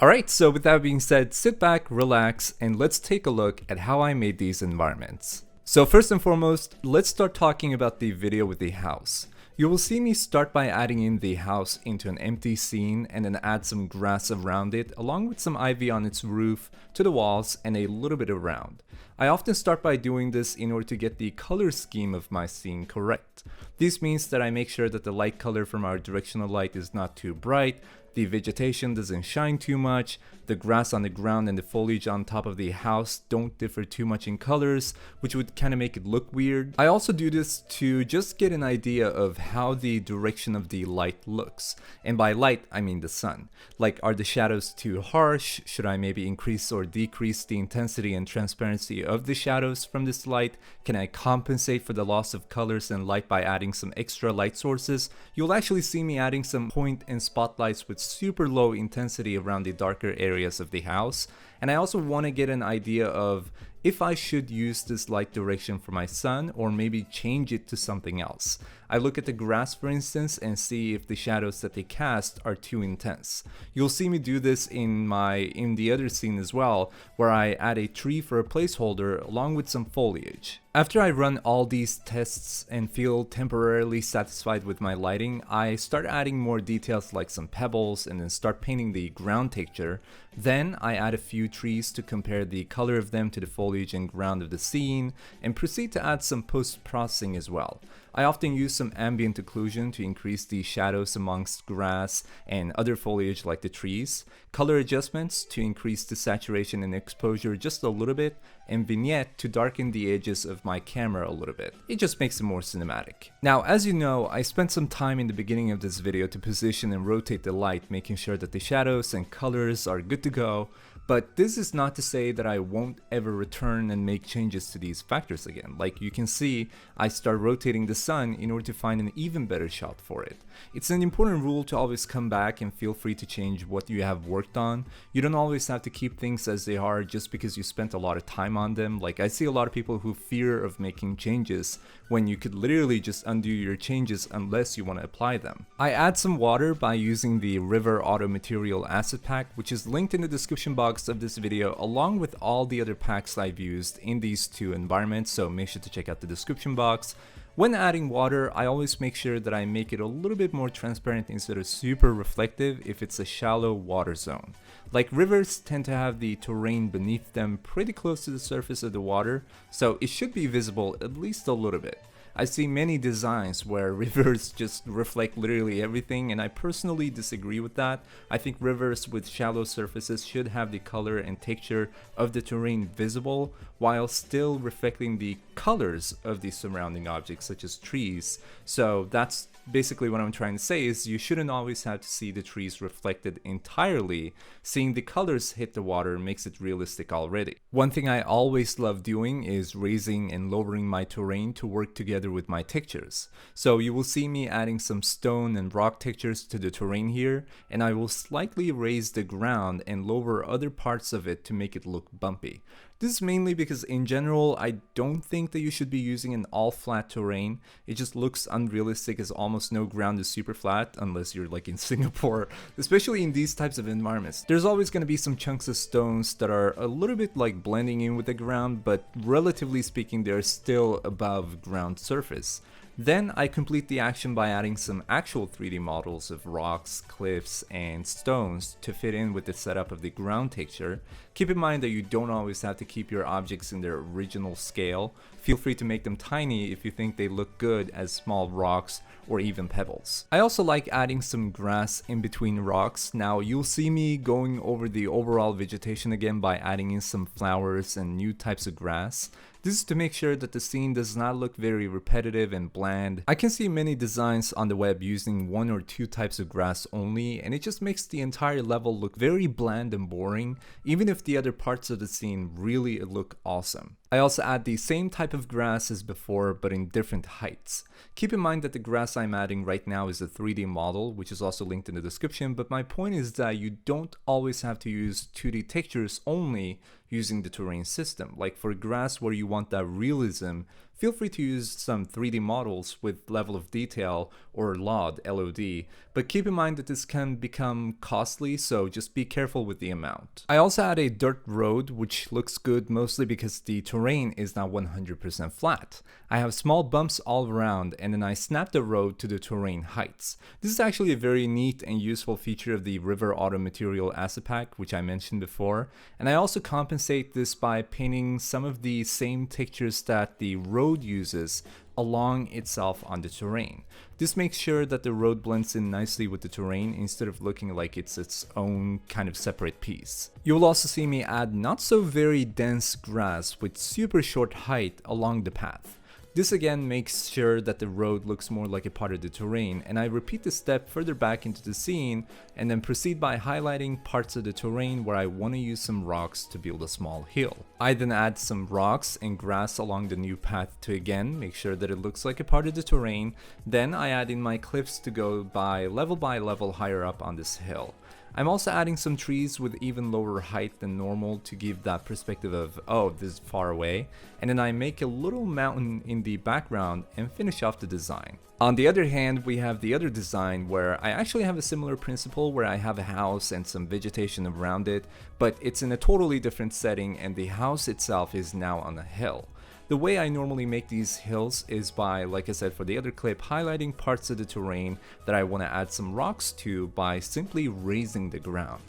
Alright, so with that being said, sit back, relax, and let's take a look at how I made these environments. So first and foremost, let's start talking about the video with the house. You will see me start by adding in the house into an empty scene and then add some grass around it along with some ivy on its roof, to the walls, and a little bit around. I often start by doing this in order to get the color scheme of my scene correct. This means that I make sure that the light color from our directional light is not too bright, the vegetation doesn't shine too much, the grass on the ground and the foliage on top of the house don't differ too much in colors, which would kind of make it look weird. I also do this to just get an idea of how the direction of the light looks. And by light, I mean the sun. Like, are the shadows too harsh? Should I maybe increase or decrease the intensity and transparency of the shadows from this light? Can I compensate for the loss of colors and light by adding some extra light sources? You'll actually see me adding some point and spotlights with super low intensity around the darker areas of the house. And I also want to get an idea of if I should use this light direction for my sun or maybe change it to something else. I look at the grass for instance and see if the shadows that they cast are too intense. You'll see me do this in the other scene as well, where I add a tree for a placeholder along with some foliage. After I run all these tests and feel temporarily satisfied with my lighting, I start adding more details like some pebbles and then start painting the ground texture. Then I add a few trees to compare the color of them to the foliage and ground of the scene, and proceed to add some post-processing as well. I often use some ambient occlusion to increase the shadows amongst grass and other foliage like the trees, color adjustments to increase the saturation and exposure just a little bit, and vignette to darken the edges of my camera a little bit. It just makes it more cinematic. Now, as you know, I spent some time in the beginning of this video to position and rotate the light, making sure that the shadows and colors are good to go. But this is not to say that I won't ever return and make changes to these factors again. Like you can see, I start rotating the sun in order to find an even better shot for it. It's an important rule to always come back and feel free to change what you have worked on. You don't always have to keep things as they are just because you spent a lot of time on them. Like I see a lot of people who fear of making changes when you could literally just undo your changes unless you want to apply them. I add some water by using the River Auto Material Acid Pack, which is linked in the description box of this video along with all the other packs I've used in these two environments, so make sure to check out the description box. When adding water, I always make sure that I make it a little bit more transparent instead of super reflective if it's a shallow water zone. Like rivers tend to have the terrain beneath them pretty close to the surface of the water, so it should be visible at least a little bit. I see many designs where rivers just reflect literally everything, and I personally disagree with that. I think rivers with shallow surfaces should have the color and texture of the terrain visible while still reflecting the colors of the surrounding objects such as trees. So that's basically what I'm trying to say is you shouldn't always have to see the trees reflected entirely. Seeing the colors hit the water makes it realistic already. One thing I always love doing is raising and lowering my terrain to work together with my textures. So you will see me adding some stone and rock textures to the terrain here, and I will slightly raise the ground and lower other parts of it to make it look bumpy. This is mainly because in general, I don't think that you should be using an all flat terrain. It just looks unrealistic as almost no ground is super flat unless you're like in Singapore, especially in these types of environments. There's always going to be some chunks of stones that are a little bit like blending in with the ground, but relatively speaking, they're still above ground surface. Then I complete the action by adding some actual 3D models of rocks, cliffs, and stones to fit in with the setup of the ground texture. Keep in mind that you don't always have to keep your objects in their original scale. Feel free to make them tiny if you think they look good as small rocks or even pebbles. I also like adding some grass in between rocks. Now you'll see me going over the overall vegetation again by adding in some flowers and new types of grass. This is to make sure that the scene does not look very repetitive and bland. I can see many designs on the web using one or two types of grass only, and it just makes the entire level look very bland and boring, even if the other parts of the scene really look awesome. I also add the same type of grass as before, but in different heights. Keep in mind that the grass I'm adding right now is a 3D model, which is also linked in the description, but my point is that you don't always have to use 2D textures only using the terrain system. Like for grass where you want that realism, Feel free to use some 3D models with level of detail or LOD, but keep in mind that this can become costly, so just be careful with the amount. I also add a dirt road, which looks good mostly because the terrain is not 100% flat. I have small bumps all around, and then I snap the road to the terrain heights. This is actually a very neat and useful feature of the River Auto Material asset pack, which I mentioned before, and I also compensate this by painting some of the same textures that the road uses along itself on the terrain. This makes sure that the road blends in nicely with the terrain instead of looking like it's its own kind of separate piece. You will also see me add not so very dense grass with super short height along the path. This again makes sure that the road looks more like a part of the terrain, and I repeat this step further back into the scene and then proceed by highlighting parts of the terrain where I want to use some rocks to build a small hill. I then add some rocks and grass along the new path to again make sure that it looks like a part of the terrain. Then I add in my cliffs to go by level higher up on this hill. I'm also adding some trees with even lower height than normal to give that perspective of, oh, this is far away, and then I make a little mountain in the background and finish off the design. On the other hand, we have the other design where I actually have a similar principle where I have a house and some vegetation around it, but it's in a totally different setting and the house itself is now on a hill. The way I normally make these hills is by, like I said for the other clip, highlighting parts of the terrain that I want to add some rocks to by simply raising the ground.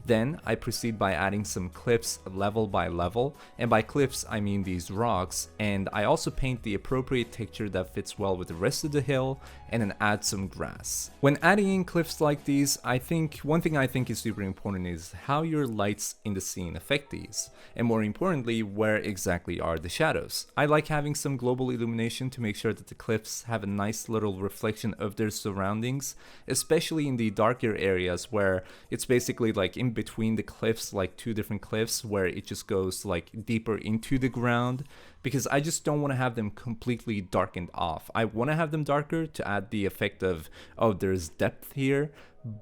Then I proceed by adding some cliffs level by level, and by cliffs I mean these rocks, and I also paint the appropriate texture that fits well with the rest of the hill and then add some grass. When adding in cliffs like these, one thing I think is super important is how your lights in the scene affect these, and more importantly, where exactly are the shadows. I like having some global illumination to make sure that the cliffs have a nice little reflection of their surroundings, especially in the darker areas where it's basically like in between the cliffs, like two different cliffs where it just goes like deeper into the ground, because I just don't want to have them completely darkened off. I want to have them darker to add the effect of, oh, there's depth here,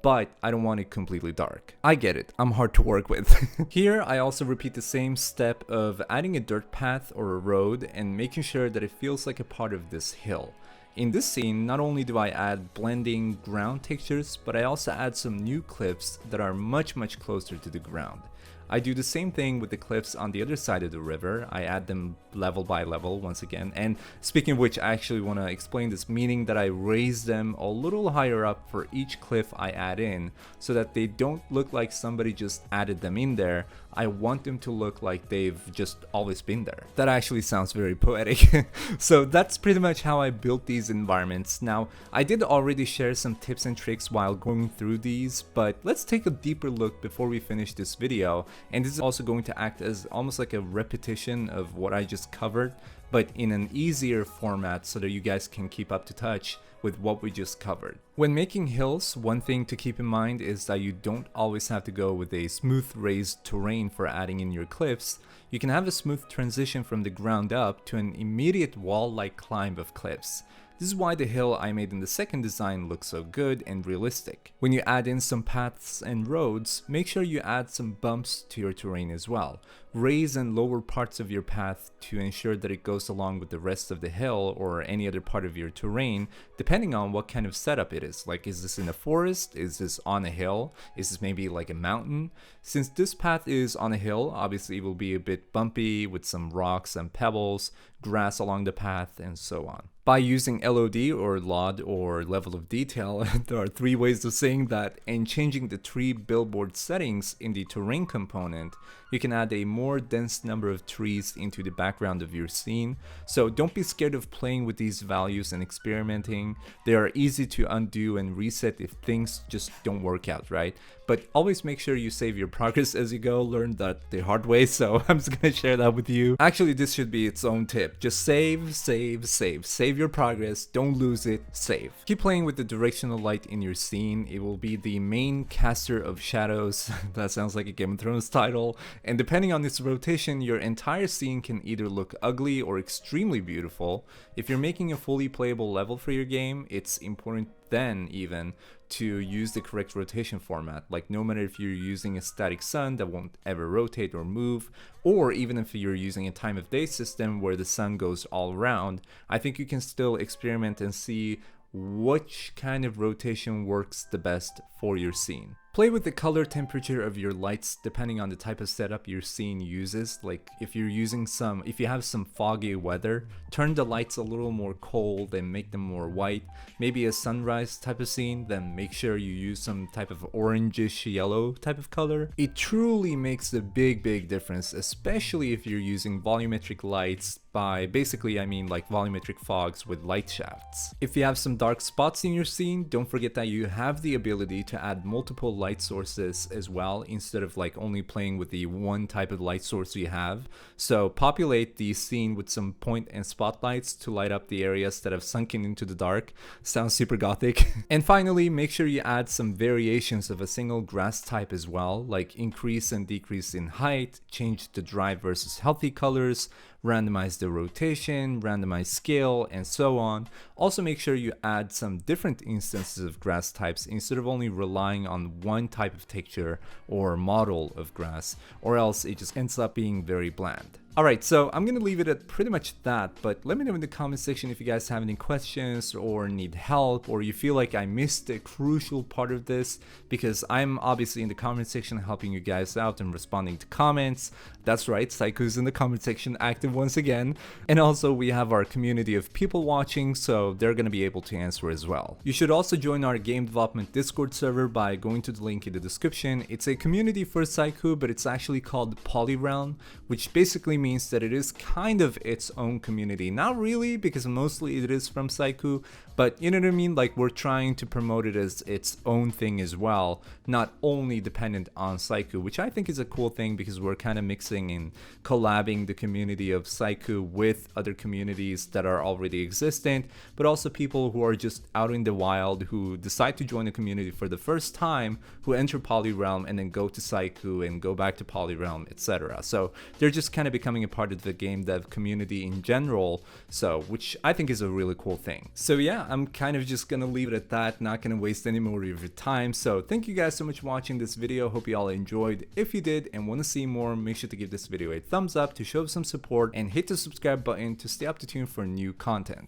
but I don't want it completely dark. I get it, I'm hard to work with. Here I also repeat the same step of adding a dirt path or a road and making sure that it feels like a part of this hill. In this scene, not only do I add blending ground textures, but I also add some new cliffs that are much closer to the ground. I do the same thing with the cliffs on the other side of the river. I add them level by level once again. And speaking of which, I actually want to explain this, meaning that I raise them a little higher up for each cliff I add in so that they don't look like somebody just added them in there. I want them to look like they've just always been there. That actually sounds very poetic. So that's pretty much how I built these environments. Now, I did already share some tips and tricks while going through these, but let's take a deeper look before we finish this video. And this is also going to act as almost like a repetition of what I just covered, but in an easier format so that you guys can keep up to touch with what we just covered. When making hills, one thing to keep in mind is that you don't always have to go with a smooth raised terrain for adding in your cliffs. You can have a smooth transition from the ground up to an immediate wall-like climb of cliffs. This is why the hill I made in the second design looks so good and realistic. When you add in some paths and roads, make sure you add some bumps to your terrain as well. Raise and lower parts of your path to ensure that it goes along with the rest of the hill or any other part of your terrain, depending on what kind of setup it is. Like, is this in a forest? Is this on a hill? Is this maybe like a mountain? Since this path is on a hill, obviously it will be a bit bumpy with some rocks and pebbles, grass along the path, and so on. By using LOD or LOD or level of detail, there are three ways of saying that, and changing the tree billboard settings in the terrain component, you can add a more dense number of trees into the background of your scene. So don't be scared of playing with these values and experimenting. They are easy to undo and reset if things just don't work out, right? But always make sure you save your progress as you go. Learn that the hard way, so I'm just gonna share that with you. Actually, this should be its own tip. Just save. Save your progress, don't lose it, save. Keep playing with the directional light in your scene. It will be the main caster of shadows. That sounds like a Game of Thrones title. And depending on its rotation, your entire scene can either look ugly or extremely beautiful. If you're making a fully playable level for your game, it's important then even to use the correct rotation format. Like no matter if you're using a static sun that won't ever rotate or move, or even if you're using a time of day system where the sun goes all around, I think you can still experiment and see which kind of rotation works the best for your scene. Play with the color temperature of your lights depending on the type of setup your scene uses. Like if you have some foggy weather, turn the lights a little more cold and make them more white. Maybe a sunrise type of scene, then make sure you use some type of orangish yellow type of color. It truly makes a big difference, especially if you're using volumetric lights by basically I mean like volumetric fogs with light shafts. If you have some dark spots in your scene, don't forget that you have the ability to add multiple light sources as well instead of like only playing with the one type of light source you have. So populate the scene with some point and spotlights to light up the areas that have sunken into the dark. Sounds super gothic. And finally, make sure you add some variations of a single grass type as well, like increase and decrease in height, change the dry versus healthy colors, randomize the rotation, randomize scale, and so on. Also make sure you add some different instances of grass types instead of only relying on one type of texture or model of grass, or else it just ends up being very bland. Alright, so I'm gonna leave it at pretty much that, but let me know in the comment section if you guys have any questions or need help, or you feel like I missed a crucial part of this, because I'm obviously in the comment section helping you guys out and responding to comments. That's right, SYKOO's in the comment section, active once again. And also we have our community of people watching, so they're gonna be able to answer as well. You should also join our game development Discord server by going to the link in the description. It's a community for SYKOO, but it's actually called Polyrealm, which basically means that it is kind of its own community. Not really, because mostly it is from SYKOO, but you know what I mean? Like we're trying to promote it as its own thing as well, not only dependent on SYKOO, which I think is a cool thing because we're kind of mixing and collabing the community of SYKOO with other communities that are already existent, but also people who are just out in the wild who decide to join the community for the first time, who enter Polyrealm and then go to SYKOO and go back to Polyrealm, etc. So they're just kind of becoming a part of the game dev community in general, so which I think is a really cool thing. So yeah, I'm kind of just gonna leave it at that, not gonna waste any more of your time. So thank you guys so much for watching this video. Hope you all enjoyed. If you did and want to see more, make sure to give this video a thumbs up to show some support and hit the subscribe button to stay up to tune for new content.